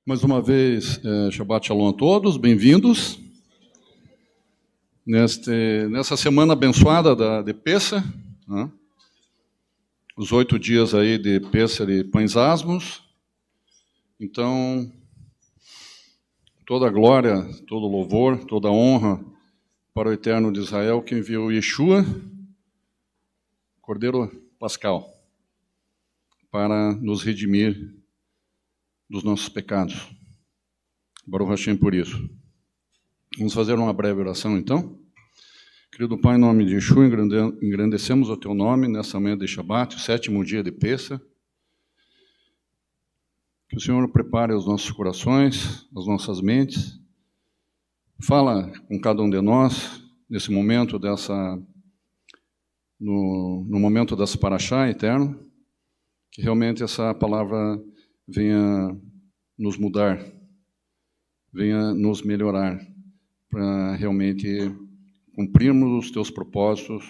Mais uma vez, Shabbat Shalom a todos, bem-vindos. Nessa semana abençoada de Pêssar, né? Os 8 dias aí de Pêssar e Pães Asmos. Então, toda a glória, todo o louvor, toda a honra para o Eterno de Israel, que enviou Yeshua, Cordeiro Pascal, para nos redimir dos nossos pecados. Baruch Hashem por isso. Vamos fazer uma breve oração, então. Querido Pai, em nome de Yeshua, engrandecemos o Teu nome nessa manhã de Shabbat, o 7º dia de Pêssar. Que o Senhor prepare os nossos corações, as nossas mentes. Fala com cada um de nós, nesse momento no momento dessa paraxá, Eterno, que realmente essa palavra venha nos mudar, venha nos melhorar, para realmente cumprirmos os Teus propósitos,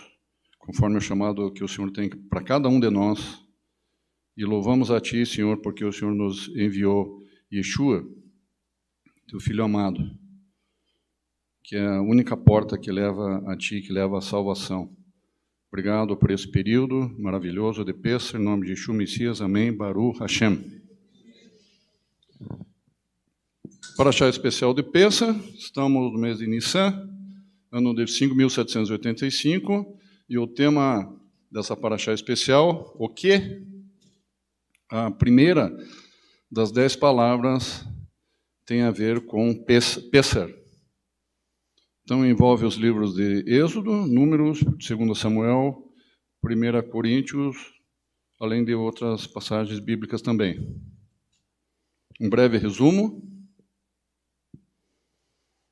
conforme o chamado que o Senhor tem para cada um de nós. E louvamos a Ti, Senhor, porque o Senhor nos enviou Yeshua, Teu Filho amado, que é a única porta que leva a Ti, que leva à salvação. Obrigado por esse período maravilhoso de Pêssar, em nome de Yeshua Messias, amém, Baruch Hashem. Paraxá especial de Pêssar, estamos no mês de Nissan, ano de 5.785, e o tema dessa paraxá especial, o quê? A primeira das 10 palavras tem a ver com Pêssar. Então, envolve os livros de Êxodo, Números, 2 Samuel, 1 Coríntios, além de outras passagens bíblicas também. Um breve resumo.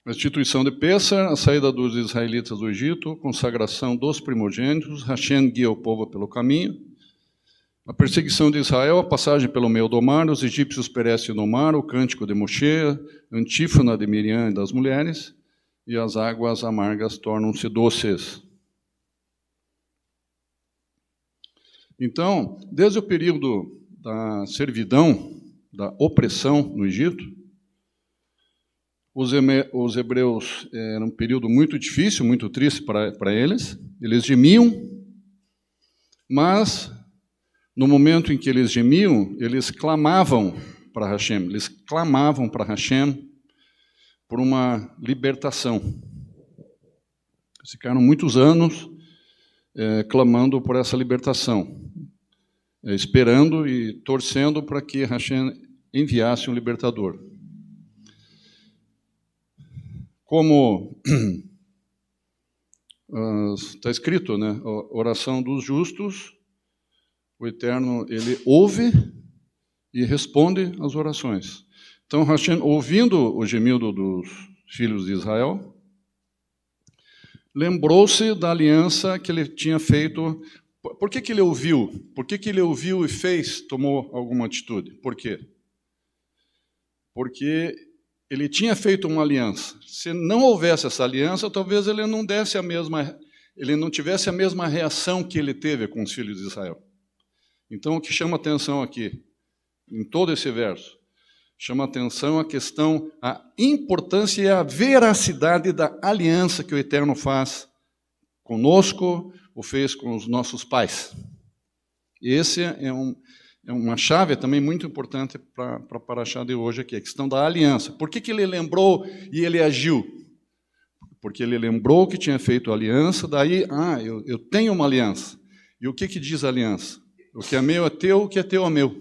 A instituição de Pêssar, a saída dos israelitas do Egito, consagração dos primogênitos, Hashem guia o povo pelo caminho, a perseguição de Israel, a passagem pelo meio do mar, os egípcios perecem no mar, o cântico de Moshe, antífona de Miriam e das mulheres, e as águas amargas tornam-se doces. Então, desde o período da servidão, da opressão no Egito, os hebreus era um período muito difícil, muito triste para eles. Eles gemiam, mas no momento em que eles gemiam, eles clamavam para Hashem. Eles clamavam para Hashem por uma libertação. Eles ficaram muitos anos clamando por essa libertação, esperando e torcendo para que Hashem enviasse um libertador. Como está escrito, né? A oração dos justos, o Eterno, ele ouve e responde às orações. Então, Hashem, ouvindo o gemido dos filhos de Israel, lembrou-se da aliança que ele tinha feito. Por que ele ouviu? Por que ele ouviu e tomou alguma atitude? Por quê? Porque ele tinha feito uma aliança. Se não houvesse essa aliança, talvez ele não tivesse a mesma reação que ele teve com os filhos de Israel. Então, o que chama atenção aqui, em todo esse verso, chama atenção a questão, a importância e a veracidade da aliança que o Eterno faz conosco, ou fez com os nossos pais. Esse é uma chave também muito importante para a paraxá de hoje aqui, a questão da aliança. Por que ele lembrou e ele agiu? Porque ele lembrou que tinha feito aliança, daí, eu tenho uma aliança. E o que diz a aliança? O que é meu é teu, o que é teu é meu.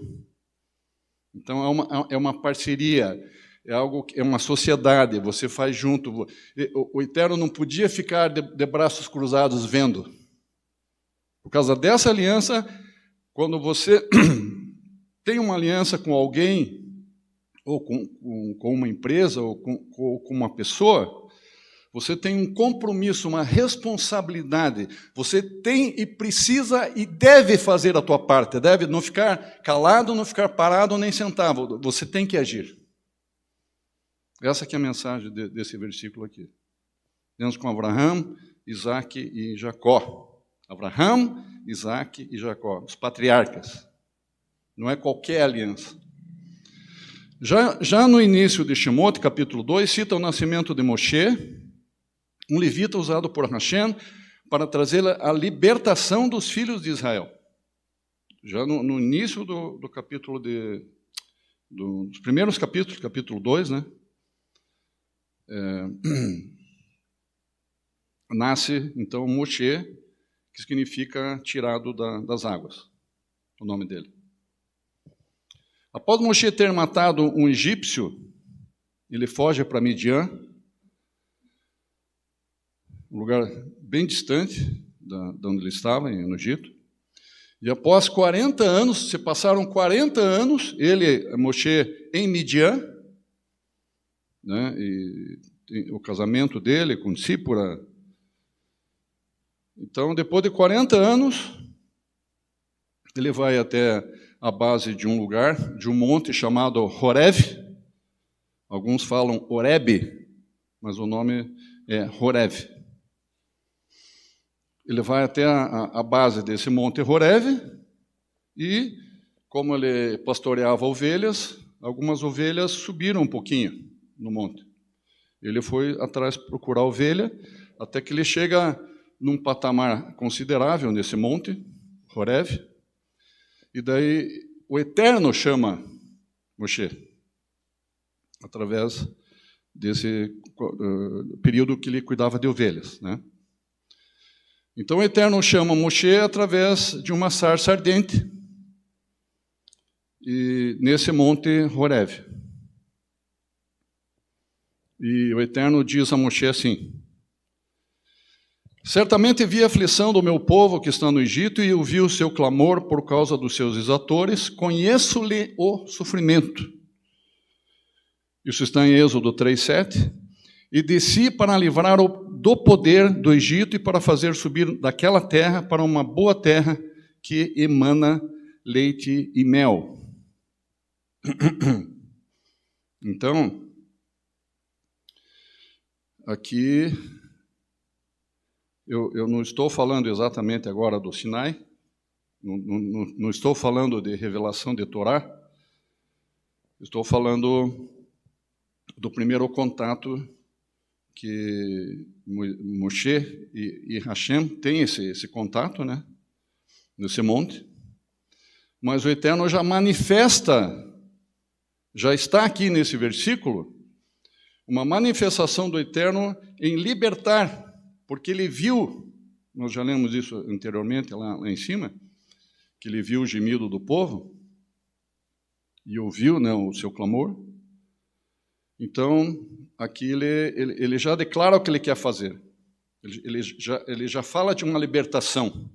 Então é uma parceria, é uma sociedade, você faz junto. O Eterno não podia ficar de braços cruzados vendo. Por causa dessa aliança, quando você tem uma aliança com alguém, ou com uma empresa, ou com uma pessoa, você tem um compromisso, uma responsabilidade. Você tem e precisa e deve fazer a tua parte. Deve não ficar calado, não ficar parado, nem sentado. Você tem que agir. Essa que é a mensagem desse versículo aqui. Temos com Abraão, Isaac e Jacó. Abraão, Isaac e Jacó, os patriarcas. Não é qualquer aliança. Já no início de Shemot, capítulo 2, cita o nascimento de Moshe, um levita usado por Hashem para trazer a libertação dos filhos de Israel. Já no início do capítulo dos primeiros capítulos, capítulo 2, né? Nasce, então, Moshe, que significa tirado das águas, o nome dele. Após Moshe ter matado um egípcio, ele foge para Midian, um lugar bem distante de onde ele estava, no Egito. E após 40 anos, se passaram 40 anos, Moshe, em Midian, né, e o casamento dele com Sípora. Então, depois de 40 anos, ele vai até a base de um lugar, de um monte chamado Horeb. Alguns falam Horeb, mas o nome é Horeb. Ele vai até a base desse monte Horeb e, como ele pastoreava ovelhas, algumas ovelhas subiram um pouquinho no monte. Ele foi atrás procurar ovelha, até que ele chega num patamar considerável nesse monte, Horeb, e daí o Eterno chama Moshe, através desse período que ele cuidava de ovelhas, né? Então o Eterno chama Moshe através de uma sarça ardente, e nesse monte Horeb. E o Eterno diz a Moshe assim: certamente vi a aflição do meu povo que está no Egito e ouvi o seu clamor por causa dos seus exatores, conheço-lhe o sofrimento. Isso está em Êxodo 3:7. E desci para livrar do poder do Egito e para fazer subir daquela terra para uma boa terra que emana leite e mel. Então, aqui, eu não estou falando exatamente agora do Sinai, não estou falando de revelação de Torá, estou falando do primeiro contato que Moshe e Hashem têm esse contato, né, nesse monte. Mas o Eterno já manifesta, já está aqui nesse versículo, uma manifestação do Eterno em libertar, porque ele viu, nós já lemos isso anteriormente lá em cima, que ele viu o gemido do povo e ouviu, né, o seu clamor. Então, aqui ele já declara o que ele quer fazer. Ele já fala de uma libertação.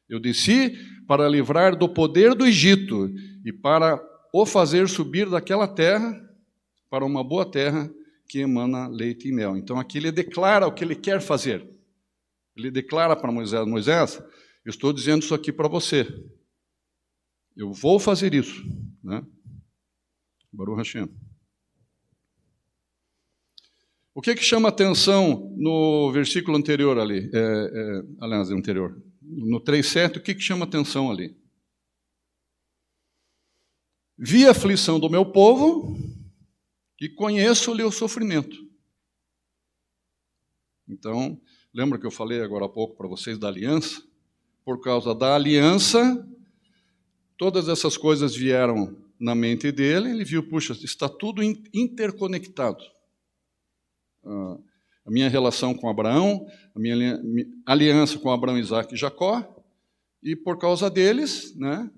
Eu desci para livrar do poder do Egito e para o fazer subir daquela terra para uma boa terra que emana leite e mel. Então, aqui ele declara o que ele quer fazer. Ele declara para Moisés: Moisés, eu estou dizendo isso aqui para você. Eu vou fazer isso, né? Baruch Hashem. O que chama atenção no versículo anterior ali? Aliás, anterior. No 3:7, o que chama atenção ali? Vi a aflição do meu povo e conheço-lhe o sofrimento. Então, lembra que eu falei agora há pouco para vocês da aliança? Por causa da aliança, todas essas coisas vieram na mente dele, ele viu, puxa, está tudo interconectado. A minha relação com Abraão, a minha aliança com Abraão, Isaac e Jacó, e por causa deles, né?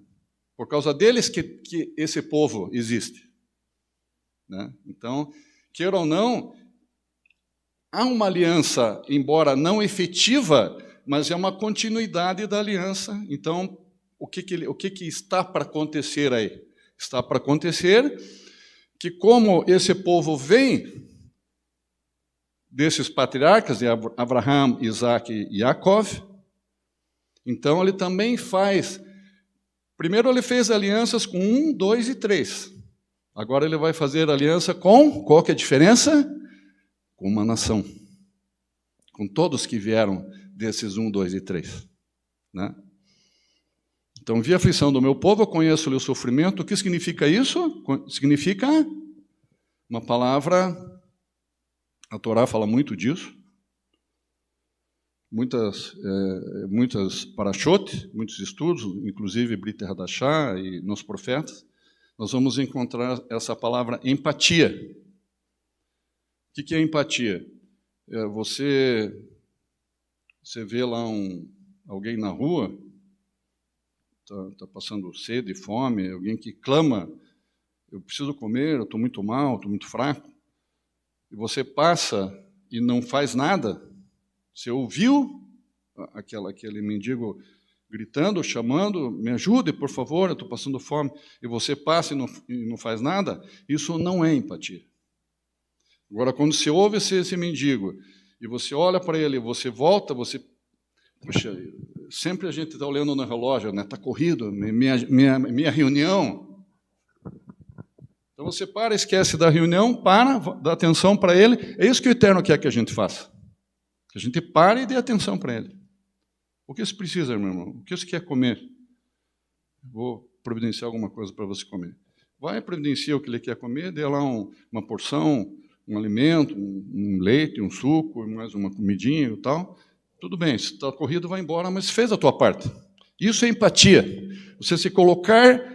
Por causa deles que esse povo existe, né? Então, queira ou não, há uma aliança, embora não efetiva, mas é uma continuidade da aliança. Então, o que está para acontecer aí? Está para acontecer que, como esse povo vem desses patriarcas, de Abraão, Isaac e Jacó, então ele também faz. Primeiro ele fez alianças com 1, 2 e 3. Agora ele vai fazer aliança com, qual que é a diferença? Com uma nação. Com todos que vieram desses 1, 2 e 3. Né? Então, vi a aflição do meu povo, eu conheço-lhe o sofrimento. O que significa isso? Significa uma palavra, a Torá fala muito disso, muitas parashot, muitos estudos, inclusive Brit Hadashah e nos profetas, nós vamos encontrar essa palavra empatia. O que é empatia? Você vê lá alguém na rua, está passando sede, fome, alguém que clama, eu preciso comer, eu estou muito mal, estou muito fraco, e você passa e não faz nada. Você ouviu aquele mendigo gritando, chamando, me ajude, por favor, eu estou passando fome, e você passa e não faz nada, isso não é empatia. Agora, quando você ouve esse mendigo, e você olha para ele, você volta, puxa, sempre a gente está olhando no relógio, né? Está corrido, minha reunião. Então você para, esquece da reunião, dá atenção para ele, é isso que o Eterno quer que a gente faça. Que a gente pare e dê atenção para ele. O que você precisa, meu irmão? O que você quer comer? Vou providenciar alguma coisa para você comer. Vai, providencia o que ele quer comer, dê lá uma porção, um alimento, um leite, um suco, mais uma comidinha e tal. Tudo bem, se está corrido, vai embora, mas fez a tua parte. Isso é empatia. Você se colocar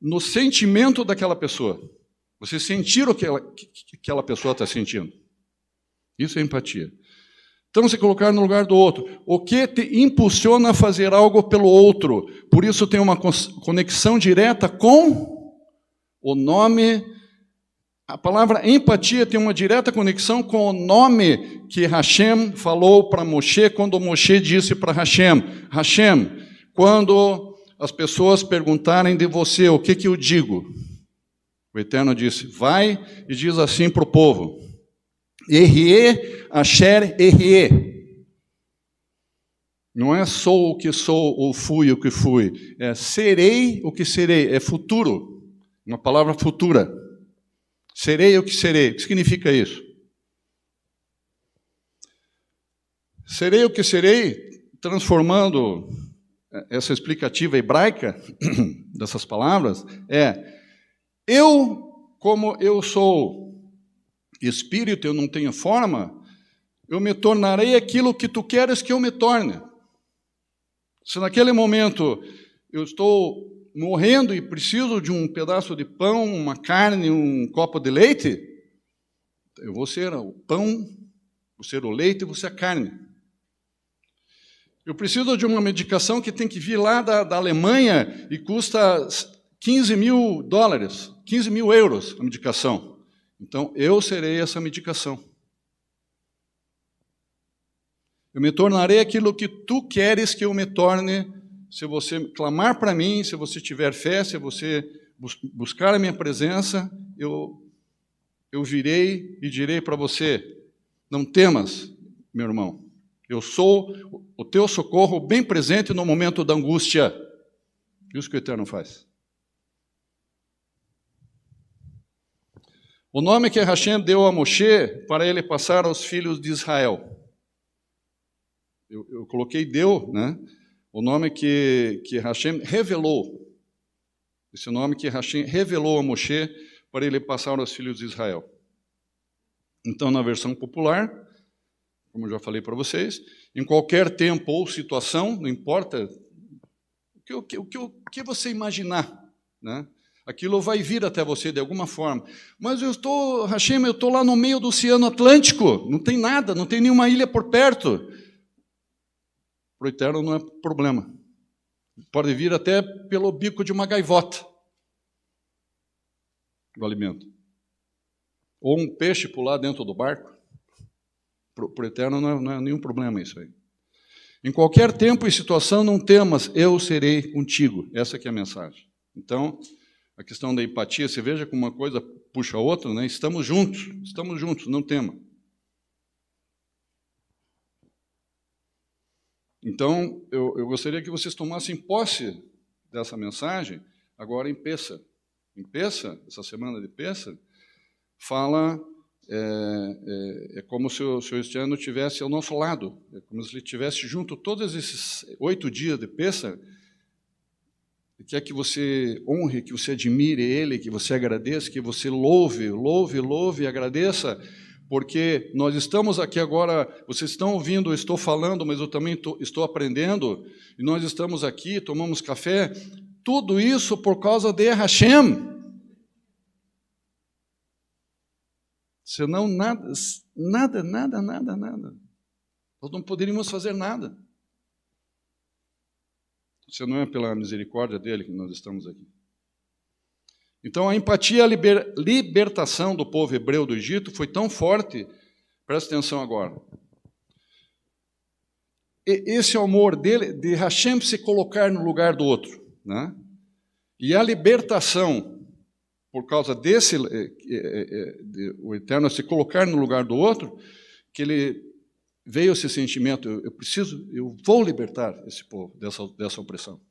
no sentimento daquela pessoa. Você sentir o que aquela pessoa está sentindo. Isso é empatia. Então, se colocar no lugar do outro. O que te impulsiona a fazer algo pelo outro? Por isso tem uma conexão direta com o nome. A palavra empatia tem uma direta conexão com o nome que Hashem falou para Moshe, quando Moshe disse para Hashem, Hashem, quando as pessoas perguntarem de você, o que eu digo? O Eterno disse, vai e diz assim para o povo, Erie Asher Erie. Não é sou o que sou ou fui o que fui. É serei o que serei. É futuro. Uma palavra futura. Serei o que serei. O que significa isso? Serei o que serei, transformando essa explicativa hebraica dessas palavras, como eu sou espírito, eu não tenho forma, eu me tornarei aquilo que tu queres que eu me torne. Se naquele momento eu estou morrendo e preciso de um pedaço de pão, uma carne, um copo de leite, eu vou ser o pão, vou ser o leite e vou ser a carne. Eu preciso de uma medicação que tem que vir lá da Alemanha e custa $15 mil, 15 mil euros a medicação. Então, eu serei essa medicação. Eu me tornarei aquilo que tu queres que eu me torne, se você clamar para mim, se você tiver fé, se você buscar a minha presença, eu virei e direi para você, não temas, meu irmão, eu sou o teu socorro bem presente no momento da angústia. Isso que o Eterno faz. O nome que Hashem deu a Moshe para ele passar aos filhos de Israel. Eu coloquei deu, né? O nome que Hashem revelou. Esse nome que Hashem revelou a Moshe para ele passar aos filhos de Israel. Então, na versão popular, como eu já falei para vocês, em qualquer tempo ou situação, não importa o que você imaginar, né? Aquilo vai vir até você de alguma forma. Mas Hashem, eu estou lá no meio do Oceano Atlântico, não tem nada, não tem nenhuma ilha por perto. Para o Eterno não é problema. Pode vir até pelo bico de uma gaivota, o alimento. Ou um peixe pular dentro do barco. Para o Eterno não é nenhum problema isso aí. Em qualquer tempo e situação, não temas, eu serei contigo. Essa que é a mensagem. Então, a questão da empatia, você veja como uma coisa puxa a outra, né? Estamos juntos, não tema. Então, eu gostaria que vocês tomassem posse dessa mensagem agora em Pessa. Em Pessa, essa semana de Pessa, fala, é como se o Eterno estivesse ao nosso lado, é como se ele estivesse junto todos esses 8 dias de Pessa, quer que você honre, que você admire Ele, que você agradeça, que você louve e agradeça, porque nós estamos aqui agora, vocês estão ouvindo, eu estou falando, mas eu também estou aprendendo, e nós estamos aqui, tomamos café, tudo isso por causa de Hashem. Senão nada. Nós não poderíamos fazer nada. Se não é pela misericórdia dele que nós estamos aqui. Então, a empatia e a libertação do povo hebreu do Egito foi tão forte, presta atenção agora. Esse amor dele, de Hashem se colocar no lugar do outro, né? E a libertação, por causa desse, o Eterno se colocar no lugar do outro, que ele veio esse sentimento, eu vou libertar esse povo dessa opressão.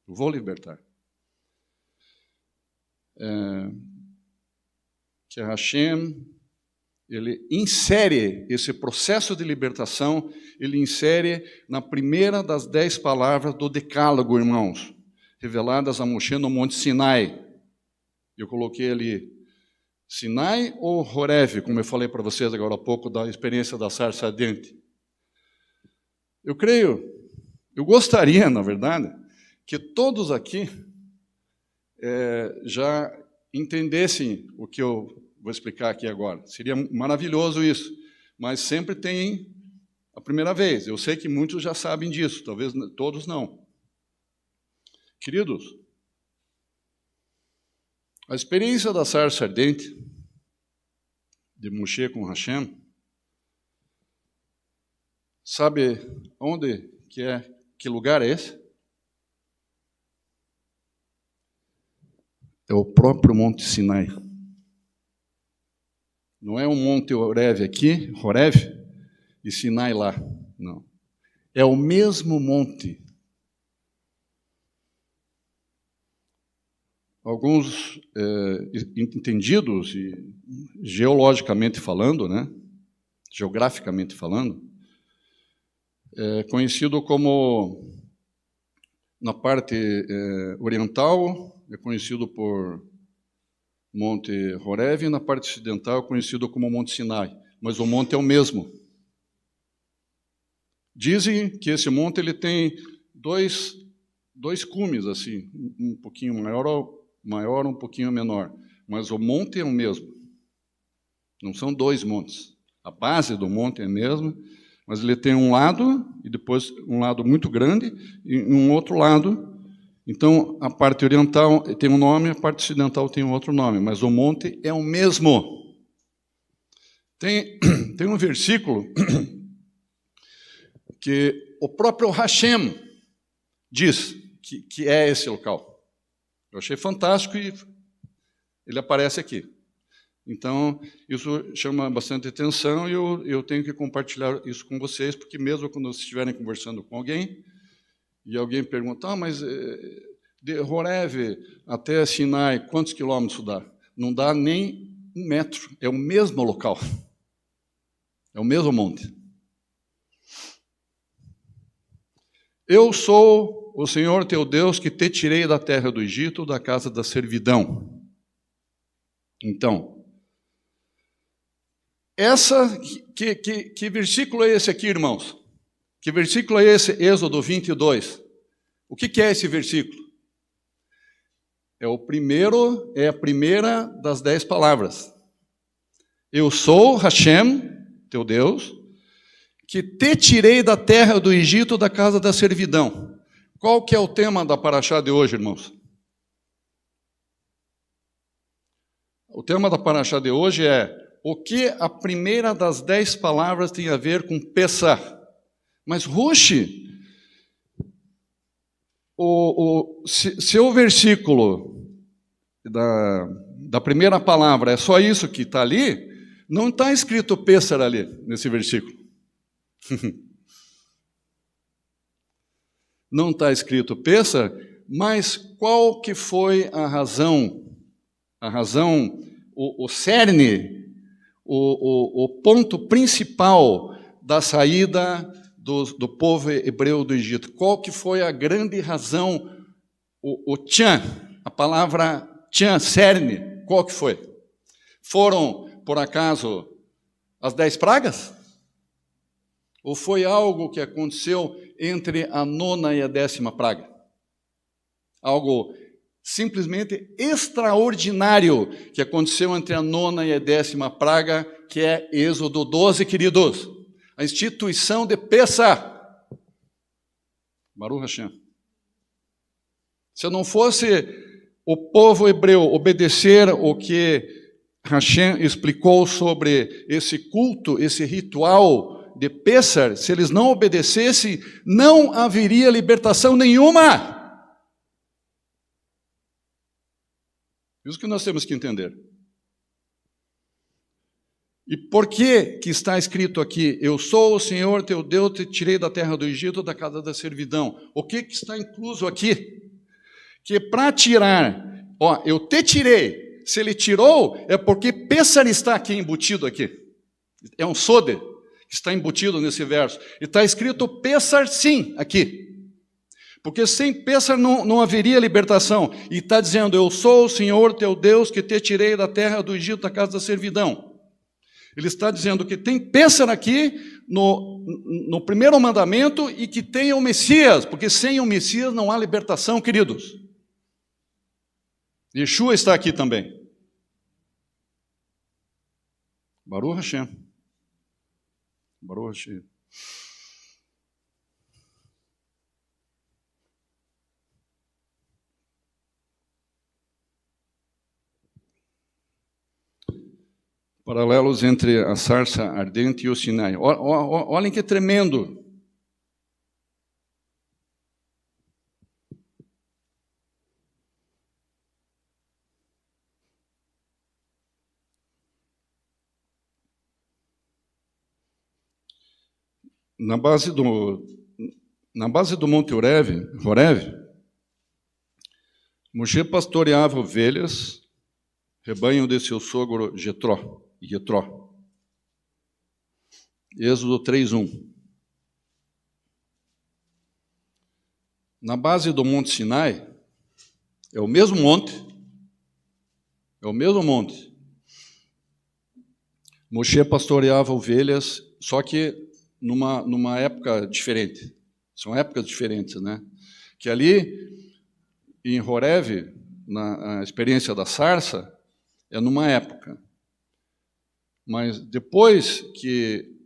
Eu vou libertar. Que Hashem, ele insere esse processo de libertação, ele insere na primeira das 10 palavras do Decálogo, irmãos, reveladas a Moshe no Monte Sinai. Eu coloquei ali, Sinai ou Horeve, como eu falei para vocês agora há pouco, da experiência da sarça ardente. Eu gostaria, na verdade, que todos aqui já entendessem o que eu vou explicar aqui agora. Seria maravilhoso isso, mas sempre tem a primeira vez. Eu sei que muitos já sabem disso, talvez todos não. Queridos, a experiência da sarça ardente, de Moshe com Hashem, sabe onde que é, que lugar é esse? É o próprio Monte Sinai. Não é um Monte Horeve aqui, Horeve, e Sinai lá. Não. É o mesmo monte. Alguns entendidos, geologicamente falando, né? Geograficamente falando, conhecido como, na parte oriental, é conhecido por Monte Horeve, e na parte ocidental é conhecido como Monte Sinai, mas o monte é o mesmo. Dizem que esse monte ele tem dois cumes, assim, um pouquinho maior, um pouquinho menor, mas o monte é o mesmo. Não são 2 montes. A base do monte é a mesma, mas ele tem um lado, e depois um lado muito grande, e um outro lado. Então, a parte oriental tem um nome, a parte ocidental tem um outro nome, mas o monte é o mesmo. Tem um versículo que o próprio Hashem diz que é esse local. Eu achei fantástico e ele aparece aqui. Então, isso chama bastante atenção e eu tenho que compartilhar isso com vocês, porque mesmo quando vocês estiverem conversando com alguém, e alguém pergunta, mas de Horeve até Sinai, quantos quilômetros dá? Não dá nem 1 metro, é o mesmo local. É o mesmo monte. Eu sou o Senhor teu Deus que te tirei da terra do Egito, da casa da servidão. Então, que versículo é esse aqui, irmãos? Que versículo é esse? Êxodo 22. O que é esse versículo? É a primeira das 10 palavras. Eu sou Hashem, teu Deus, que te tirei da terra do Egito, da casa da servidão. Qual que é o tema da paraxá de hoje, irmãos? O tema da paraxá de hoje é o que a primeira das 10 palavras tem a ver com Pessah. Mas, Rushi, se o versículo da primeira palavra é só isso que está ali, não está escrito Pessah ali, nesse versículo. Não está escrito Pessah, mas qual que foi a razão, o cerne, o ponto principal da saída do povo hebreu do Egito? Qual que foi a grande razão o tchan, a palavra tchan, cerne, qual que foi? Foram, por acaso, as 10 pragas? Ou foi algo que aconteceu entre a 9ª e a 10ª praga? Algo simplesmente extraordinário que aconteceu entre a 9ª e a 10ª praga, que é Êxodo 12, queridos. A instituição de Pessah. Baruch Hashem. Se não fosse o povo hebreu obedecer o que Hashem explicou sobre esse culto, esse ritual de Pessah, se eles não obedecessem, não haveria libertação nenhuma. Isso que nós temos que entender. E por que está escrito aqui, eu sou o Senhor teu Deus, te tirei da terra do Egito, da casa da servidão? O que está incluso aqui? Que para tirar, eu te tirei, se ele tirou, é porque Pessah está aqui embutido aqui. É um sode que está embutido nesse verso. E está escrito Pessah sim aqui. Porque sem Pessah não haveria libertação. E está dizendo, eu sou o Senhor teu Deus que te tirei da terra do Egito, da casa da servidão. Ele está dizendo que tem Pessah aqui no primeiro mandamento e que tem o Messias, porque sem o Messias não há libertação, queridos. Yeshua está aqui também. Baruch Hashem. Baruch Hashem. Paralelos entre a sarça ardente e o Sinai. Olhem que tremendo. Na base do Monte Horeb, Moshe pastoreava ovelhas, rebanho de seu sogro Jetró. Êxodo 3:1. Na base do Monte Sinai, é o mesmo monte, Moshe pastoreava ovelhas, só que numa época diferente. São épocas diferentes, né? Que ali, em Horeb, na experiência da sarça, é numa época. Mas depois que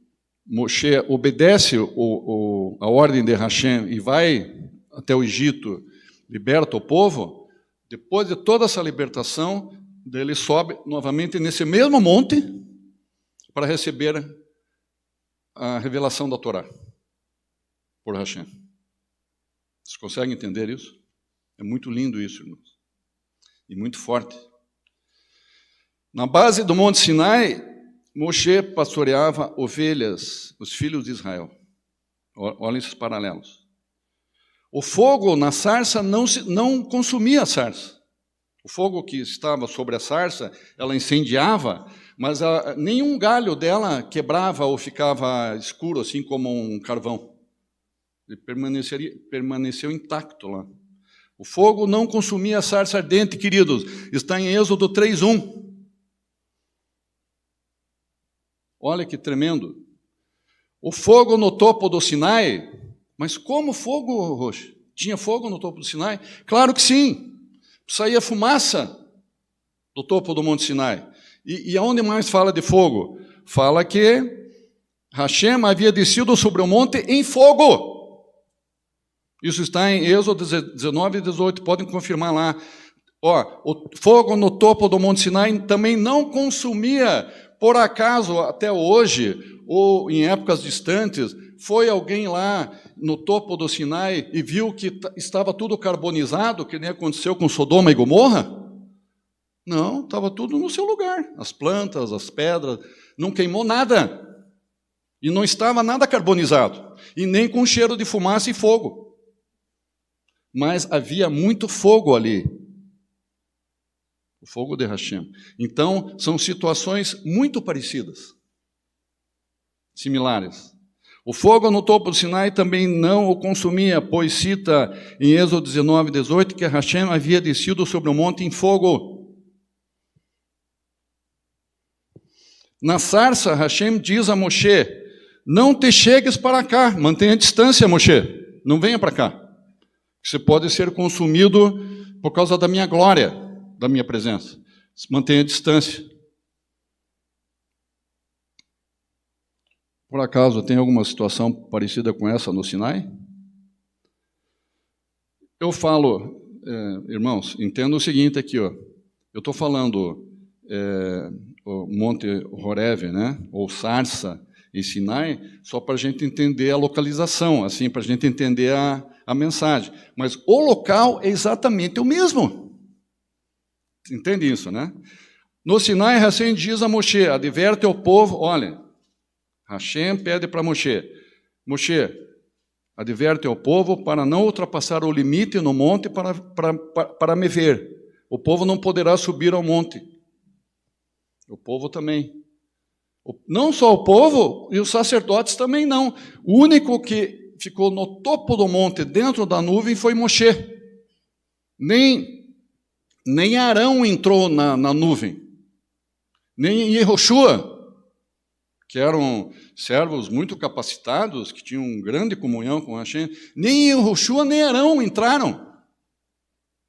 Moshe obedece a ordem de Hashem e vai até o Egito, liberta o povo, depois de toda essa libertação, ele sobe novamente nesse mesmo monte para receber a revelação da Torá por Hashem. Vocês conseguem entender isso? É muito lindo isso, irmãos. E muito forte. Na base do Monte Sinai, Moshe pastoreava ovelhas, os filhos de Israel. Olhem esses paralelos. O fogo na sarça não consumia a sarça. O fogo que estava sobre a sarça, ela incendiava, mas nenhum galho dela quebrava ou ficava escuro, assim como um carvão. Ele permaneceu intacto lá. O fogo não consumia a sarça ardente, queridos. Está em Êxodo 3:1. Olha que tremendo. O fogo no topo do Sinai. Mas como fogo, Roxo? Tinha fogo no topo do Sinai? Claro que sim. Saía fumaça do topo do Monte Sinai. E aonde mais fala de fogo? Fala que Hashem havia descido sobre o monte em fogo. Isso está em Êxodo 19 e 18. Podem confirmar lá. O fogo no topo do Monte Sinai também não consumia. Por acaso, até hoje, ou em épocas distantes, foi alguém lá no topo do Sinai e viu que estava tudo carbonizado, que nem aconteceu com Sodoma e Gomorra? Não, estava tudo no seu lugar. As plantas, as pedras, não queimou nada. E não estava nada carbonizado. E nem com cheiro de fumaça e fogo. Mas havia muito fogo ali. O fogo de Hashem. Então, são situações muito parecidas, similares. O fogo no topo do Sinai também não o consumia, pois cita em Êxodo 19, 18, que Hashem havia descido sobre o monte em fogo. Na sarça, Hashem diz a Moshe: não te chegues para cá, mantenha a distância, Moshe, não venha para cá. Você pode ser consumido por causa da minha glória, da minha presença. Mantenha a distância. Por acaso, tem alguma situação parecida com essa no Sinai? Eu falo, irmãos, entenda o seguinte aqui, ó. Eu estou falando o Monte Horeve, né? Ou Sarça e Sinai, só para a gente entender a localização, assim, para a gente entender a mensagem. Mas o local é exatamente o mesmo. Entende isso, né? No Sinai, Hashem diz a Moshe: adverte ao povo, olha, Hashem pede para Moshe: Moshe, adverte ao povo para não ultrapassar o limite no monte para me ver. O povo não poderá subir ao monte. O povo também. Não só o povo, e os sacerdotes também não. O único que ficou no topo do monte, dentro da nuvem, foi Moshe. Nem Arão entrou na nuvem. Nem Yehoshua, que eram servos muito capacitados, que tinham grande comunhão com Hashem, nem Yehoshua nem Arão entraram.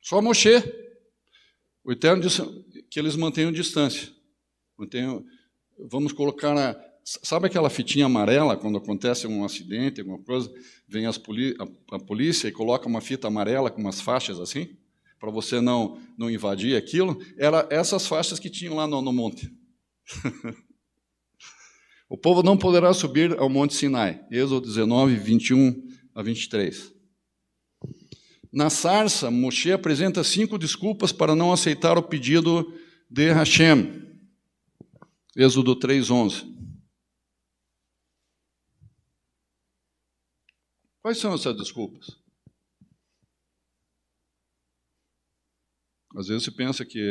Só Moshe. O Eterno disse que eles mantenham distância. Vamos colocar sabe aquela fitinha amarela, quando acontece um acidente, alguma coisa, vem a polícia e coloca uma fita amarela com umas faixas assim, para você não invadir aquilo? Era essas faixas que tinham lá no monte. O povo não poderá subir ao monte Sinai. Êxodo 19, 21 a 23. Na sarça, Moshe apresenta 5 desculpas para não aceitar o pedido de Hashem. Êxodo 3, 11. Quais são essas desculpas? Às vezes você pensa que...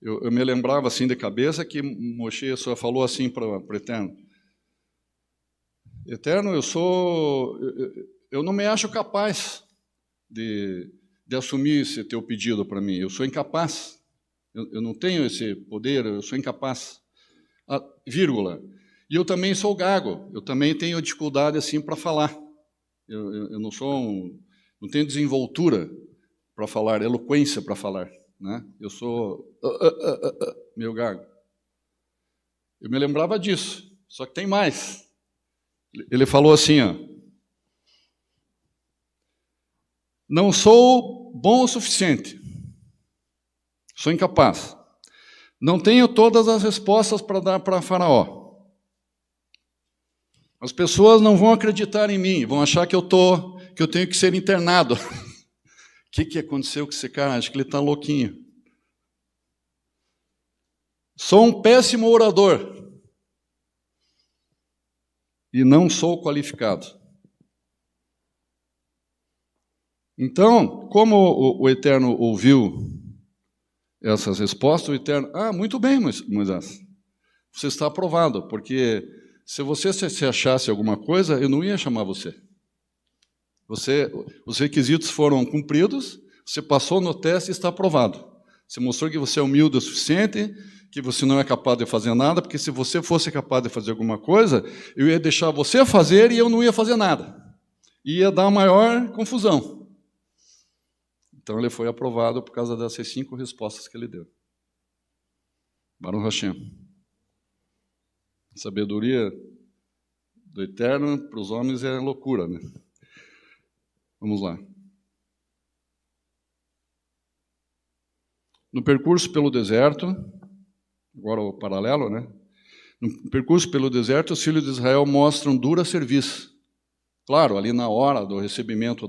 Eu me lembrava assim de cabeça que Moshe só falou assim para o Eterno: Eterno, eu não me acho capaz de assumir esse teu pedido para mim. Eu sou incapaz. Eu não tenho esse poder, eu sou incapaz. Vírgula. E eu também sou gago. Eu também tenho dificuldade assim para falar. Eu não sou não tenho desenvoltura para falar, eloquência para falar, né? Eu sou meio gago. Eu me lembrava disso. Só que tem mais. Ele falou assim, ó: não sou bom o suficiente, sou incapaz, não tenho todas as respostas para dar para Faraó, as pessoas não vão acreditar em mim, vão achar que eu tenho que ser internado. O que aconteceu com esse cara? Acho que ele está louquinho. Sou um péssimo orador e não sou qualificado. Então, como o Eterno ouviu essas respostas, o Eterno: muito bem, Moisés, você está aprovado, porque se você se achasse alguma coisa, eu não ia chamar você. Os requisitos foram cumpridos, você passou no teste e está aprovado. Você mostrou que você é humilde o suficiente, que você não é capaz de fazer nada, porque se você fosse capaz de fazer alguma coisa, eu ia deixar você fazer e eu não ia fazer nada. Ia dar maior confusão. Então ele foi aprovado por causa dessas 5 respostas que ele deu. Baruch Hashem. Sabedoria do Eterno para os homens é loucura, né? Vamos lá. No percurso pelo deserto, agora o paralelo, né? No percurso pelo deserto, os filhos de Israel mostram dura serviço. Claro, ali na hora do recebimento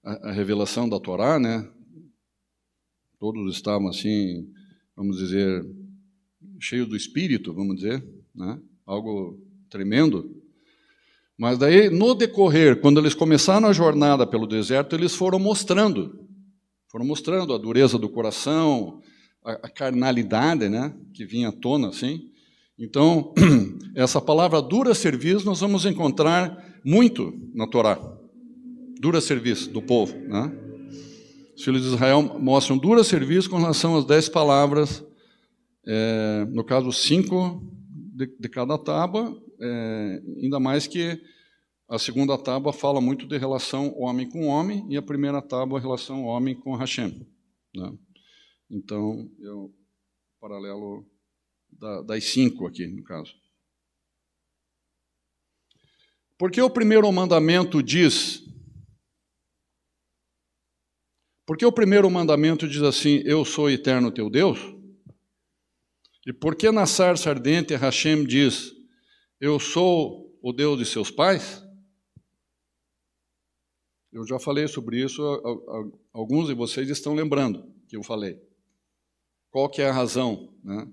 a revelação da Torá, né? Todos estavam assim, vamos dizer, cheios do Espírito, vamos dizer, né? Algo tremendo. Mas daí, no decorrer, quando eles começaram a jornada pelo deserto, eles foram mostrando a dureza do coração, a carnalidade, né, que vinha à tona, assim. Então, essa palavra dura serviço nós vamos encontrar muito na Torá. Dura serviço do povo, né? Os filhos de Israel mostram dura serviço com relação às 10 palavras, no caso 5 de cada tábua, ainda mais que a segunda tábua fala muito de relação homem com homem e a primeira tábua relação homem com Hashem, né? Então, paralelo das 5 aqui, no caso. Porque o primeiro mandamento diz... Porque o primeiro mandamento diz assim, eu sou eterno teu Deus? E por que na sarça ardente Hashem diz, eu sou o Deus de seus pais? Eu já falei sobre isso, alguns de vocês estão lembrando que eu falei. Qual que é a razão, né?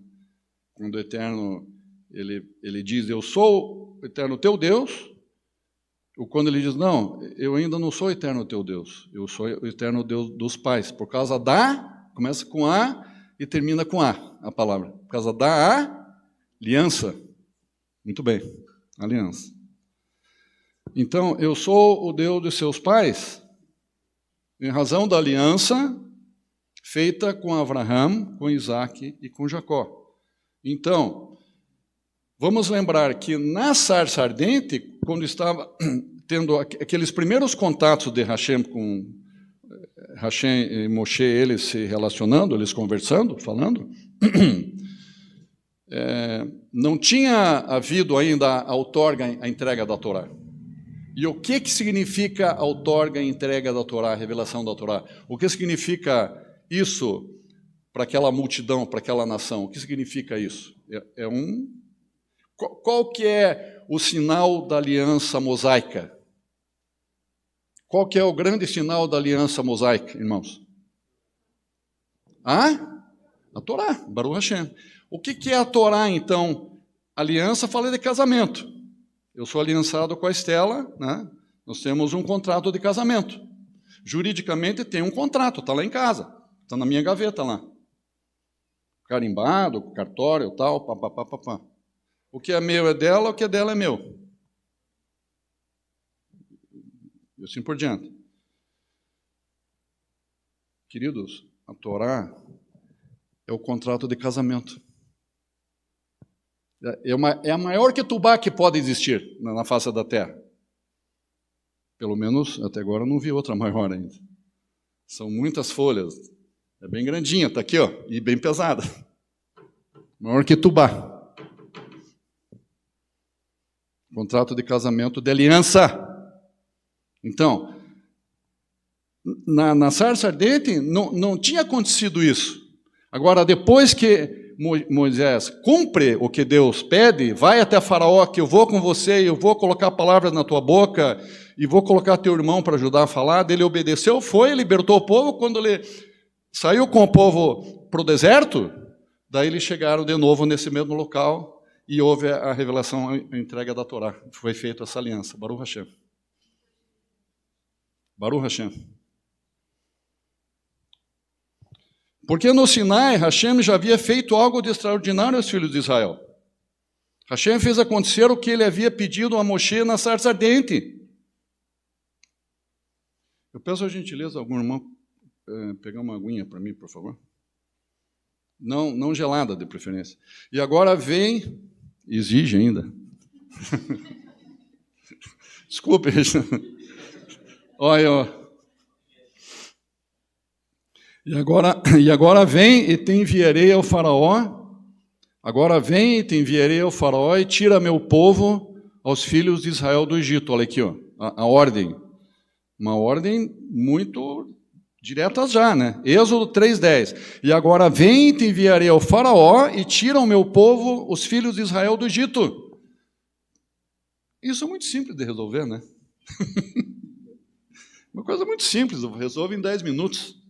Quando o Eterno, ele diz, eu sou o eterno teu Deus, ou quando ele diz, não, eu ainda não sou o eterno teu Deus, eu sou o eterno Deus dos pais, por causa da, começa com A e termina com a palavra, por causa da aliança. Muito bem, aliança. Então, eu sou o Deus de seus pais, em razão da aliança feita com Abraão, com Isaac e com Jacó. Então, vamos lembrar que na sarça ardente, quando estava tendo aqueles primeiros contatos de Hashem com Hashem e Moshe, eles se relacionando, eles conversando, falando, não tinha havido ainda a outorga, a entrega da Torá. E o que significa a outorga, a entrega da Torá, a revelação da Torá? O que significa isso para aquela multidão, para aquela nação? O que significa isso? Qual que é o sinal da aliança mosaica? Qual que é o grande sinal da aliança mosaica, irmãos? A Torá, Baruch Hashem. O que é a Torá, então? Aliança fala de casamento. Eu sou aliançado com a Estela, né? Nós temos um contrato de casamento. Juridicamente tem um contrato, está lá em casa, está na minha gaveta lá. Carimbado, cartório, tal, papapá. O que é meu é dela, o que é dela é meu. E assim por diante. Queridos, a Torá é o contrato de casamento. É a maior ketubá que pode existir na face da terra. Pelo menos, até agora, eu não vi outra maior ainda. São muitas folhas. É bem grandinha, está aqui, ó, e bem pesada. Maior que Tubá. Contrato de casamento de aliança. Então, na sarça ardente não tinha acontecido isso. Agora, depois que Moisés cumpre o que Deus pede, vai até Faraó, que eu vou com você, eu vou colocar palavras na tua boca, e vou colocar teu irmão para ajudar a falar. Ele obedeceu, foi, libertou o povo. Quando ele saiu com o povo para o deserto, daí eles chegaram de novo nesse mesmo local, e houve a revelação, a entrega da Torá. Foi feita essa aliança. Baruch Hashem. Baruch Hashem. Porque no Sinai, Hashem já havia feito algo de extraordinário aos filhos de Israel. Hashem fez acontecer o que ele havia pedido a Moshe na sarça ardente. Eu peço a gentileza, algum irmão, pegar uma aguinha para mim, por favor. Não gelada, de preferência. E agora vem... Exige ainda. Desculpe. Olha, ó. E agora vem e te enviarei ao faraó. Agora vem e te enviarei ao faraó e tira meu povo aos filhos de Israel do Egito. Olha aqui, ó, a ordem. Uma ordem muito direta já, né? Êxodo 3:10. E agora vem e te enviarei ao faraó e tira o meu povo, os filhos de Israel do Egito. Isso é muito simples de resolver, né? Uma coisa muito simples, resolve em 10 minutos.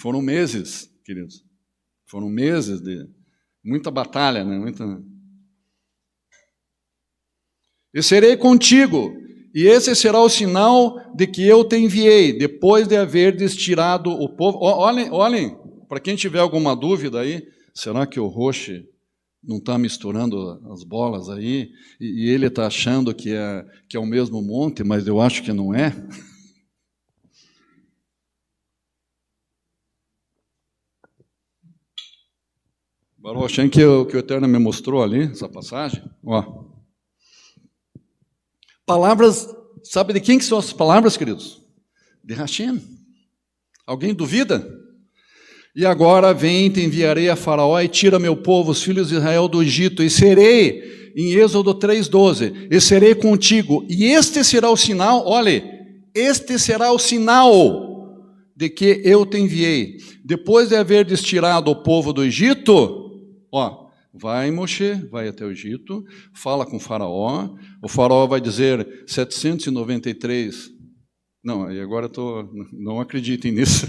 Foram meses, queridos. Foram meses de muita batalha, né? E serei contigo, e esse será o sinal de que eu te enviei, depois de haver tirado o povo. Olhem, para quem tiver alguma dúvida aí, será que o Roche não está misturando as bolas aí? E ele está achando que é o mesmo monte, mas eu acho que não é? Baruch Hashem, que o Eterno me mostrou ali, essa passagem. Ó. Palavras, sabe de quem que são as palavras, queridos? De Hashem. Alguém duvida? E agora vem, te enviarei a Faraó e tira meu povo, os filhos de Israel do Egito, e serei, em Êxodo 3,12, e serei contigo, e este será o sinal, olhe, este será o sinal de que eu te enviei. Depois de haver tirado o povo do Egito, ó, vai Moshe, vai até o Egito, fala com o Faraó vai dizer 793, não, e agora não acreditem nisso,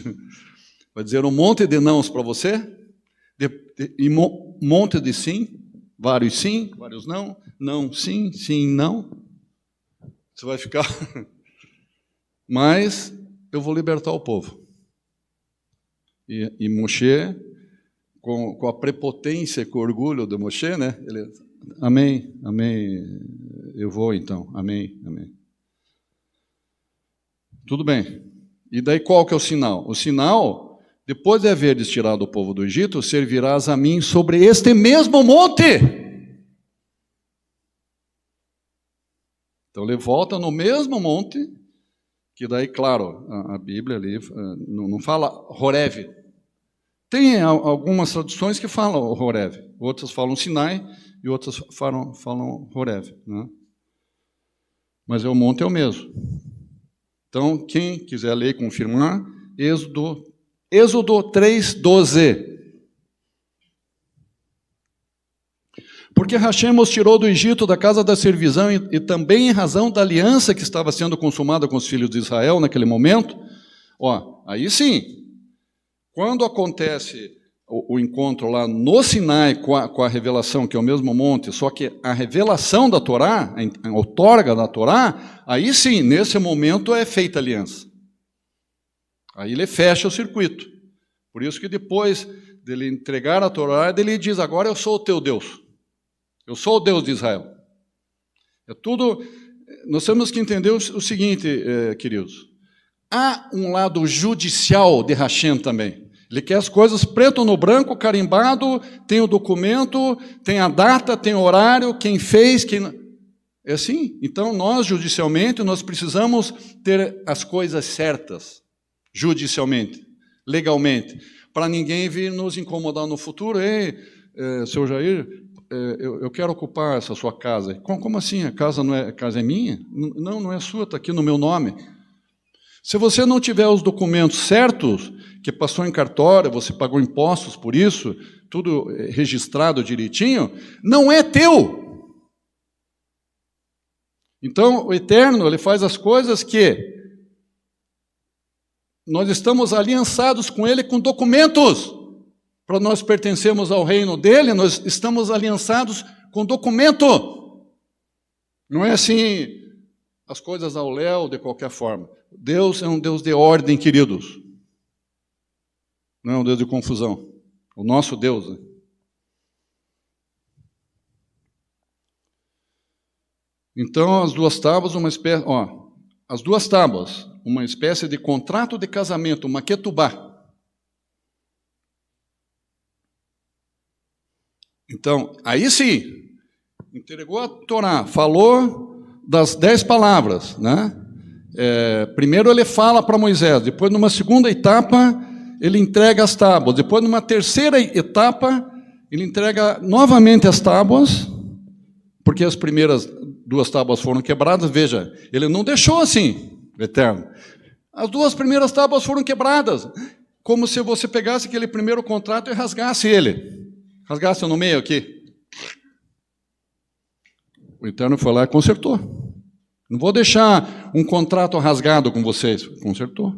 vai dizer um monte de nãos para você, e monte de sim, vários não, não, sim, sim, não. Você vai ficar... Mas eu vou libertar o povo. E Moshe, com a prepotência e com o orgulho de Moshe, né? Ele, amém, eu vou então, amém. Tudo bem. E daí qual que é o sinal? O sinal... Depois de haveres tirado o povo do Egito, servirás a mim sobre este mesmo monte. Então ele volta no mesmo monte, que daí, claro, a Bíblia ali não fala Horeb. Tem algumas traduções que falam Horeb, outras falam Sinai e outras falam Horeb, né? Mas o monte é o mesmo. Então, quem quiser ler e confirmar, Êxodo 3,12. Porque Hashem os tirou do Egito, da casa da servidão, e também em razão da aliança que estava sendo consumada com os filhos de Israel naquele momento. Ó, aí sim, quando acontece o encontro lá no Sinai com a revelação, que é o mesmo monte, só que a revelação da Torá, a outorga da Torá, aí sim, nesse momento é feita aliança. Aí ele fecha o circuito. Por isso que depois dele entregar a Torá, ele diz, agora eu sou o teu Deus. Eu sou o Deus de Israel. É tudo... Nós temos que entender o seguinte, queridos. Há um lado judicial de Hashem também. Ele quer as coisas preto no branco, carimbado, tem o documento, tem a data, tem o horário, quem fez, quem... É assim. Então, nós, judicialmente, nós precisamos ter as coisas certas. Judicialmente, legalmente, para ninguém vir nos incomodar no futuro. Ei, seu Jair, eu quero ocupar essa sua casa. Como assim? A casa é minha? Não é sua, está aqui no meu nome. Se você não tiver os documentos certos, que passou em cartório, você pagou impostos por isso, tudo registrado direitinho, não é teu. Então, o Eterno, ele faz as coisas que nós estamos aliançados com Ele com documentos. Para nós pertencermos ao reino dEle, nós estamos aliançados com documento. Não é assim, as coisas ao léu, de qualquer forma. Deus é um Deus de ordem, queridos. Não é um Deus de confusão. O nosso Deus. Né? Então, as duas tábuas, uma espécie de contrato de casamento, uma ketubá. Então, aí sim, entregou a Torá, falou das 10 palavras, né? Primeiro ele fala para Moisés, depois numa segunda etapa ele entrega as tábuas, depois numa terceira etapa ele entrega novamente as tábuas, porque as primeiras 2 tábuas foram quebradas. Veja, ele não deixou assim, Eterno. As 2 primeiras tábuas foram quebradas, como se você pegasse aquele primeiro contrato e rasgasse ele. Rasgasse no meio aqui. O Eterno foi lá e consertou. Não vou deixar um contrato rasgado com vocês. Consertou.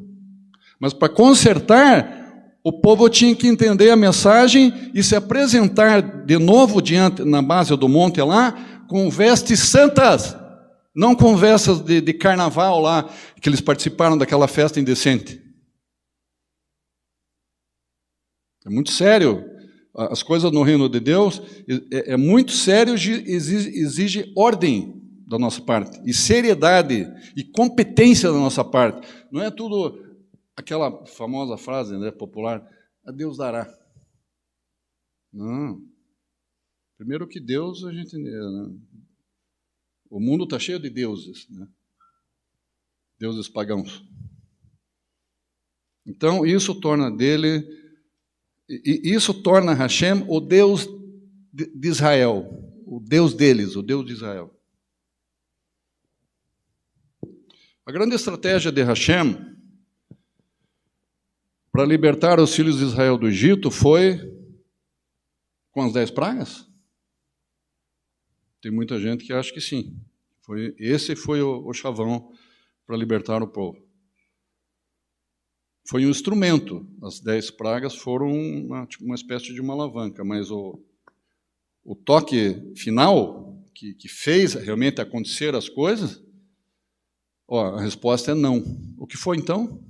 Mas para consertar, o povo tinha que entender a mensagem e se apresentar de novo na base do monte lá, com vestes santas. Não com vestes de carnaval lá, que eles participaram daquela festa indecente. É muito sério as coisas no reino de Deus é muito sério, exige ordem da nossa parte, e seriedade, e competência da nossa parte. Não é tudo aquela famosa frase, né, popular, a Deus dará. Não. Primeiro que Deus, a gente... Né, o mundo está cheio de deuses, né? Deuses pagãos. Então, isso torna Hashem o Deus de Israel, o Deus deles, o Deus de Israel. A grande estratégia de Hashem para libertar os filhos de Israel do Egito foi com as 10 pragas? Tem muita gente que acha que sim. Esse foi o chavão para libertar o povo. Foi um instrumento. As 10 pragas foram uma espécie de uma alavanca, mas o toque final, que fez realmente acontecer as coisas, a resposta é não. O que foi então?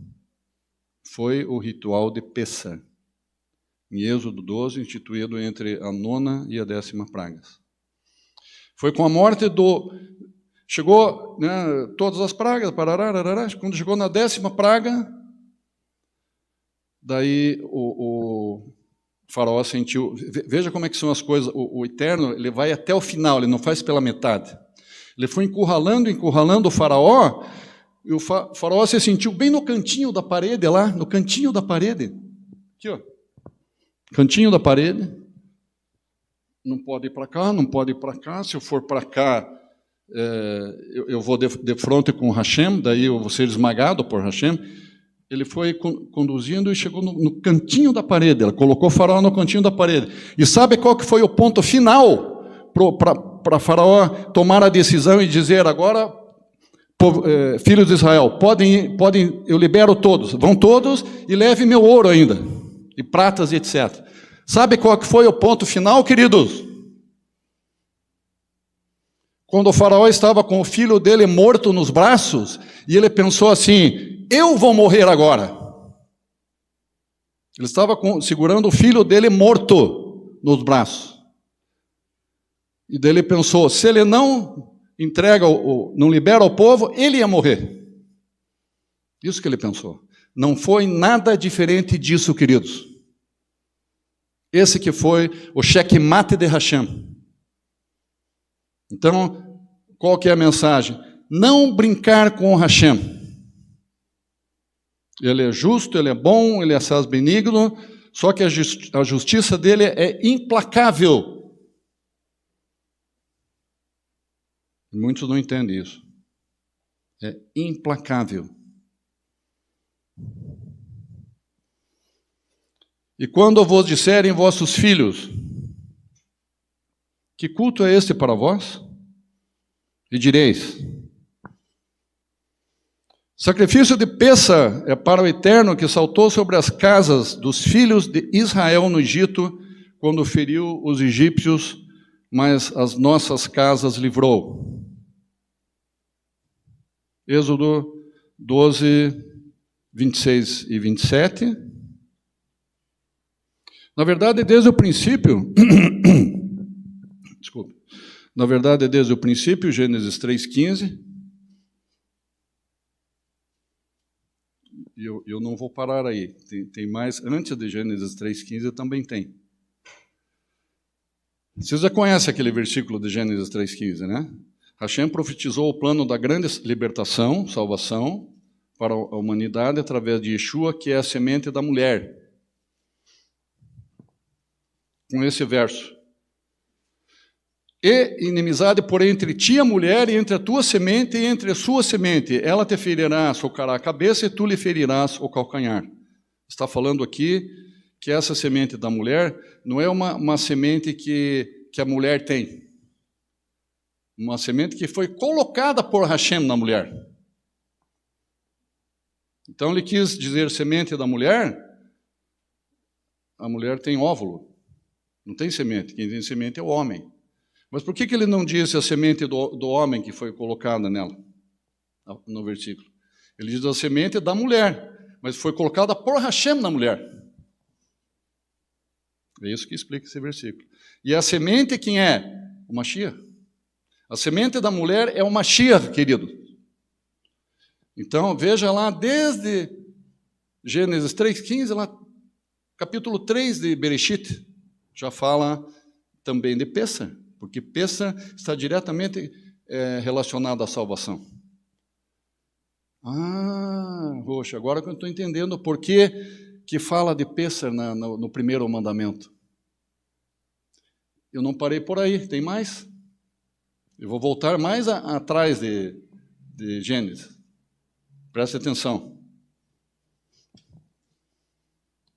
Foi o ritual de Pessah, em Êxodo 12, instituído entre a 9ª e a 10ª pragas. Foi com a morte chegou, né, todas as pragas, quando chegou na 10ª praga, daí o faraó sentiu... Veja como é que são as coisas. O Eterno, ele vai até o final, ele não faz pela metade. Ele foi encurralando o faraó, e o faraó se sentiu bem no cantinho da parede, lá, no cantinho da parede. Aqui, ó. Cantinho da parede. Não pode ir para cá, não pode ir para cá. Se eu for para cá, eu vou de frente com Hashem, daí eu vou ser esmagado por Hashem. Ele foi conduzindo e chegou no cantinho da parede. Ela colocou o faraó no cantinho da parede. E sabe qual que foi o ponto final para Faraó tomar a decisão e dizer: agora, filhos de Israel, podem, eu libero todos, vão todos e leve meu ouro ainda, e pratas e etc. Sabe qual que foi o ponto final, queridos? Quando o Faraó estava com o filho dele morto nos braços, e ele pensou assim: eu vou morrer agora. Ele estava segurando o filho dele morto nos braços. E daí ele pensou, se ele não entrega, não libera o povo, ele ia morrer. Isso que ele pensou. Não foi nada diferente disso, queridos. Esse que foi o checkmate de Hashem. Então, qual que é a mensagem? Não brincar com o Hashem. Ele é justo, ele é bom, ele é assaz benigno, só que a justiça dele é implacável. Muitos não entendem isso. É implacável. E quando vos disserem vossos filhos, que culto é este para vós? E direis, sacrifício de Pessah é para o Eterno que saltou sobre as casas dos filhos de Israel no Egito, quando feriu os egípcios, mas as nossas casas livrou. Êxodo 12, 26 e 27. Na verdade, desde o princípio, desculpa, na verdade, desde o princípio, Gênesis 3,15, eu não vou parar aí, tem mais, antes de Gênesis 3,15 também tem. Vocês já conhecem aquele versículo de Gênesis 3,15, né? Hashem profetizou o plano da grande libertação, salvação, para a humanidade através de Yeshua, que é a semente da mulher. Com esse verso. E inimizade, porém, entre ti e a mulher, e entre a tua semente e entre a sua semente. Ela te ferirá, socará a cabeça, e tu lhe ferirás o calcanhar. Está falando aqui que essa semente da mulher não é uma semente que a mulher tem. Uma semente que foi colocada por Hashem na mulher. Então ele quis dizer semente da mulher. A mulher tem óvulo, não tem semente. Quem tem semente é o homem. Mas por que ele não disse a semente do homem que foi colocada nela, no versículo? Ele diz a semente da mulher, mas foi colocada por Hashem na mulher. É isso que explica esse versículo. E a semente quem é? O Mashiach. A semente da mulher é o Mashiach, querido. Então, veja lá, desde Gênesis 3,15, lá, capítulo 3 de Bereshit, já fala também de Pessah, porque Pessah está diretamente relacionado à salvação. Roxa, agora que eu estou entendendo por que fala de Pessah no primeiro mandamento. Eu não parei por aí, tem mais? Eu vou voltar mais atrás de Gênesis. Preste atenção.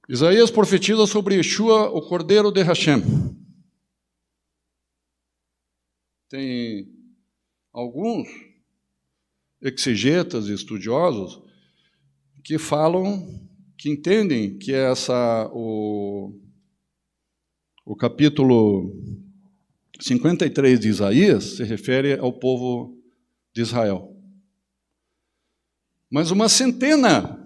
Isaías profetiza sobre Yeshua, o Cordeiro de Hashem. Tem alguns exegetas e estudiosos que falam, que entendem que o capítulo 53 de Isaías se refere ao povo de Israel. Mas centenas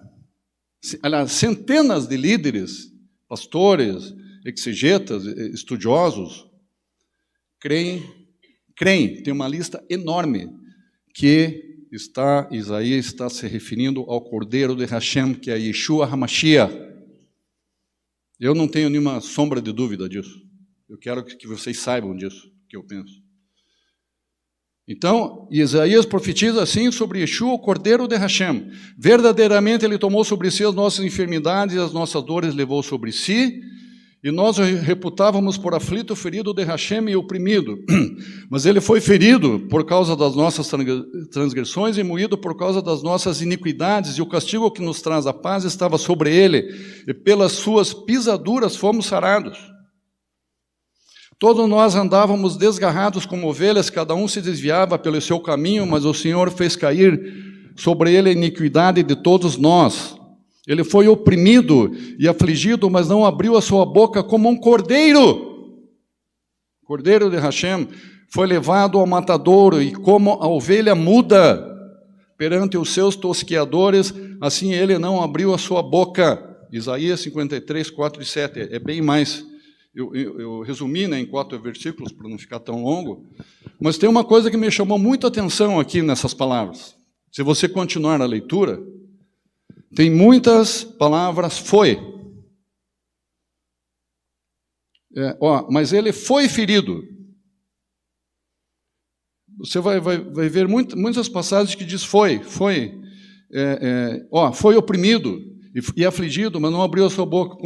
de líderes, pastores, exegetas, estudiosos, creem, tem uma lista enorme, que Isaías está se referindo ao Cordeiro de Hashem, que é Yeshua HaMashiach. Eu não tenho nenhuma sombra de dúvida disso. Eu quero que vocês saibam disso, que eu penso. Então, Isaías profetiza assim sobre Yeshua, o Cordeiro de Hashem. Verdadeiramente ele tomou sobre si as nossas enfermidades e as nossas dores levou sobre si, e nós o reputávamos por aflito, ferido de Hashem e oprimido. Mas ele foi ferido por causa das nossas transgressões e moído por causa das nossas iniquidades, e o castigo que nos traz a paz estava sobre ele, e pelas suas pisaduras fomos sarados. Todos nós andávamos desgarrados como ovelhas, cada um se desviava pelo seu caminho, mas o Senhor fez cair sobre ele a iniquidade de todos nós. Ele foi oprimido e afligido, mas não abriu a sua boca, como um cordeiro. Cordeiro de Hashem foi levado ao matadouro, e como a ovelha muda perante os seus tosqueadores, assim ele não abriu a sua boca. Isaías 53, 4 e 7, é bem mais. Eu resumi em 4 versículos para não ficar tão longo, mas tem uma coisa que me chamou muito a atenção aqui nessas palavras. Se você continuar a leitura, tem muitas palavras foi. Mas ele foi ferido. Você vai ver muitas passagens que diz foi oprimido e afligido, mas não abriu a sua boca,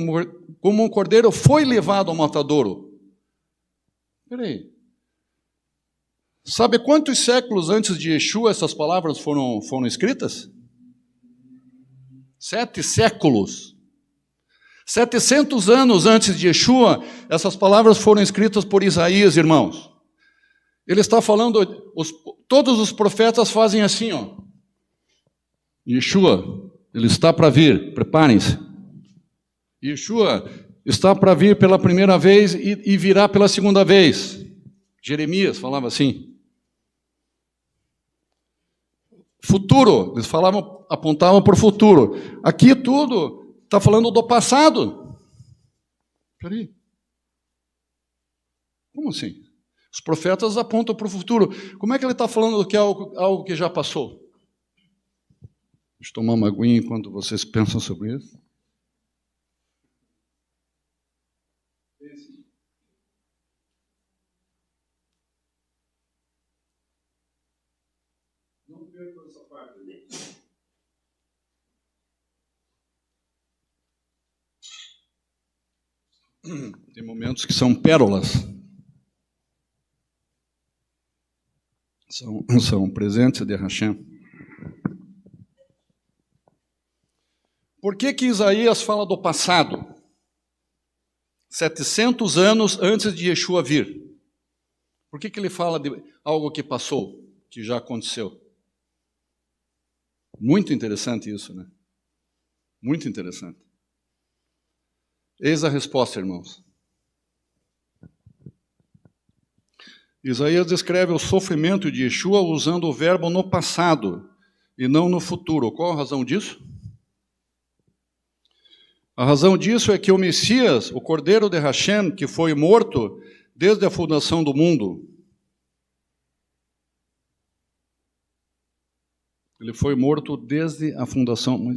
como um cordeiro foi levado ao matadouro. Espera aí. Sabe quantos séculos antes de Yeshua essas palavras foram escritas? 7 séculos. 700 anos antes de Yeshua, essas palavras foram escritas por Isaías, irmãos. Ele está falando, todos os profetas fazem assim, Yeshua, ele está para vir, preparem-se. Yeshua está para vir pela primeira vez e virá pela segunda vez. Jeremias falava assim. Futuro, eles apontavam para o futuro. Aqui tudo está falando do passado. Peraí. Como assim? Os profetas apontam para o futuro. Como é que ele está falando que é algo que já passou? Deixa eu tomar uma aguinha enquanto vocês pensam sobre isso. Não perca essa parte. Tem momentos que são pérolas. São presentes de Hashem. Por que Isaías fala do passado? 700 anos antes de Yeshua vir. Por que ele fala de algo que passou, que já aconteceu? Muito interessante isso, né? Muito interessante. Eis a resposta, irmãos. Isaías descreve o sofrimento de Yeshua usando o verbo no passado e não no futuro. Qual a razão disso? A razão disso é que o Messias, o Cordeiro de Hashem, que foi morto desde a fundação do mundo, ele foi morto desde a fundação. Mas,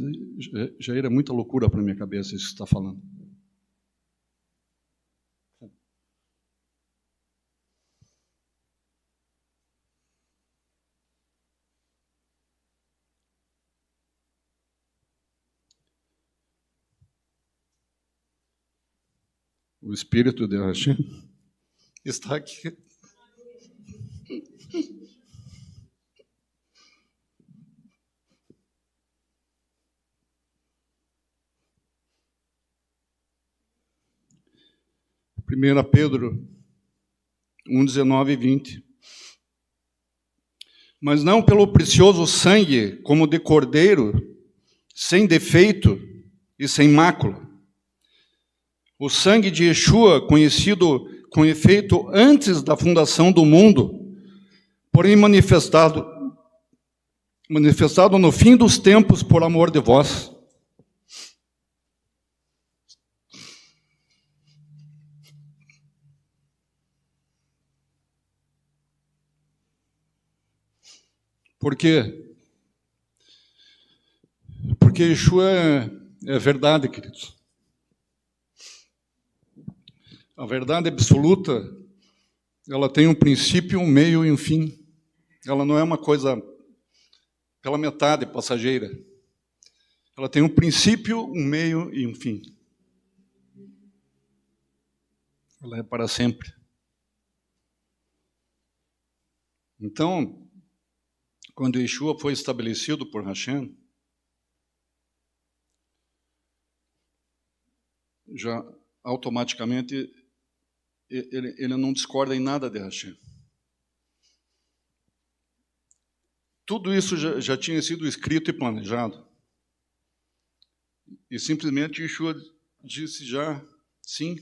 Jair, é muita loucura para a minha cabeça isso que você está falando. O Espírito de Hashem está aqui. Primeira Pedro 1, 19 e 20. Mas não pelo precioso sangue, como de cordeiro, sem defeito e sem mácula. O sangue de Yeshua, conhecido com efeito antes da fundação do mundo, porém manifestado no fim dos tempos por amor de vós. Por quê? Porque Yeshua é verdade, queridos. A verdade absoluta, ela tem um princípio, um meio e um fim. Ela não é uma coisa pela metade passageira. Ela tem um princípio, um meio e um fim. Ela é para sempre. Então, quando Yeshua foi estabelecido por Hashem, já automaticamente ele não discorda em nada de Hashem. Tudo isso já tinha sido escrito e planejado. E simplesmente Yeshua disse já, sim,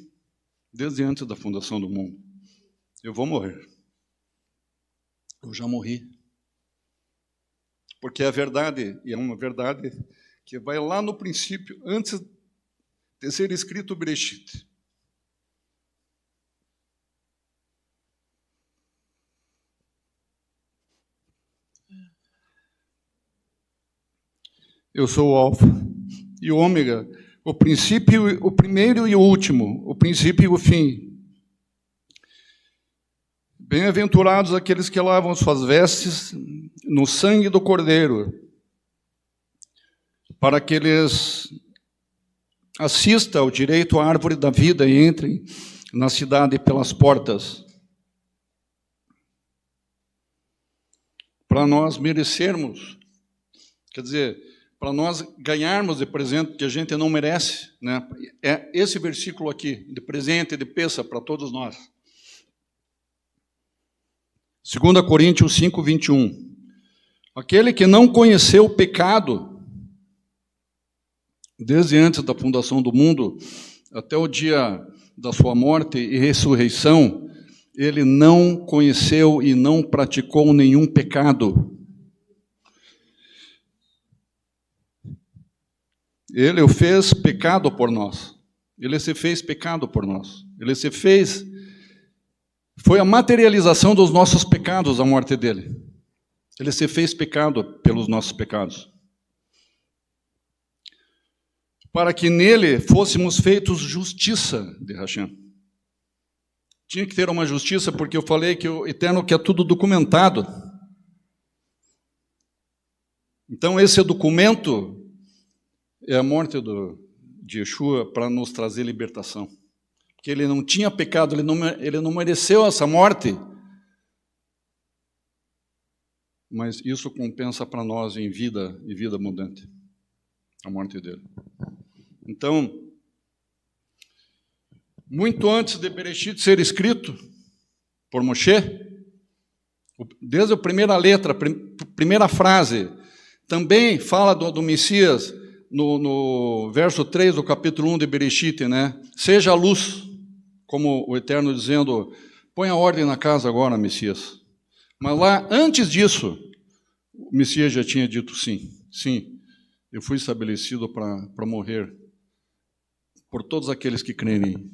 desde antes da fundação do mundo. Eu vou morrer. Eu já morri. Porque é verdade, e é uma verdade que vai lá no princípio, antes de ser escrito o Bereshit. Eu sou o Alfa e o Ômega, o princípio, o primeiro e o último, o princípio e o fim. Bem-aventurados aqueles que lavam suas vestes no sangue do Cordeiro, para que eles assistam ao direito à árvore da vida e entrem na cidade pelas portas. Para nós merecermos, quer dizer, para nós ganharmos de presente que a gente não merece, né? É esse versículo aqui, de presente, de peça para todos nós. 2 Coríntios 5, 21. Aquele que não conheceu o pecado, desde antes da fundação do mundo, até o dia da sua morte e ressurreição, ele não conheceu e não praticou nenhum pecado. Ele o fez pecado por nós. Ele se fez pecado por nós. Ele se fez... Foi a materialização dos nossos pecados a morte dele. Ele se fez pecado pelos nossos pecados. Para que nele fôssemos feitos justiça de Hashem. Tinha que ter uma justiça, porque eu falei que o Eterno quer tudo documentado. Então esse documento é a morte de Yeshua para nos trazer libertação. Porque ele não tinha pecado, ele não mereceu essa morte. Mas isso compensa para nós em vida e vida abundante. A morte dele. Então, muito antes de Bereshit ser escrito por Moshe, desde a primeira letra, primeira frase, também fala do Messias, no verso 3 do capítulo 1 de Bereshit, né? Seja a luz, como o Eterno dizendo, põe a ordem na casa agora, Messias. Mas lá, antes disso, o Messias já tinha dito sim, eu fui estabelecido para morrer por todos aqueles que creem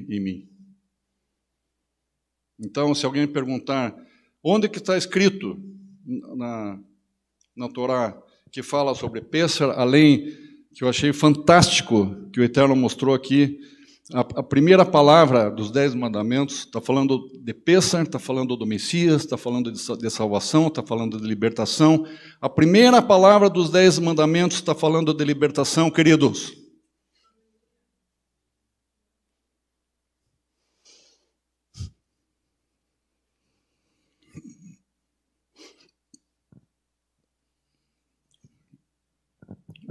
em mim. Então, se alguém perguntar, onde que está escrito na Torá que fala sobre Pêssar, além que eu achei fantástico que o Eterno mostrou aqui, a primeira palavra dos 10 mandamentos está falando de Pêssar, está falando do Messias, está falando de salvação, está falando de libertação. A primeira palavra dos 10 mandamentos está falando de libertação, queridos.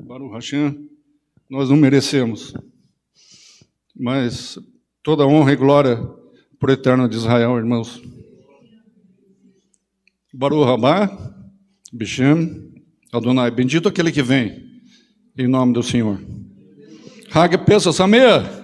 Baruch Hashem, nós não merecemos, mas toda honra e glória por Eterno de Israel, irmãos. Baruch Rabá, Bishem, Adonai, bendito aquele que vem, em nome do Senhor. Hag Pesach Sameach.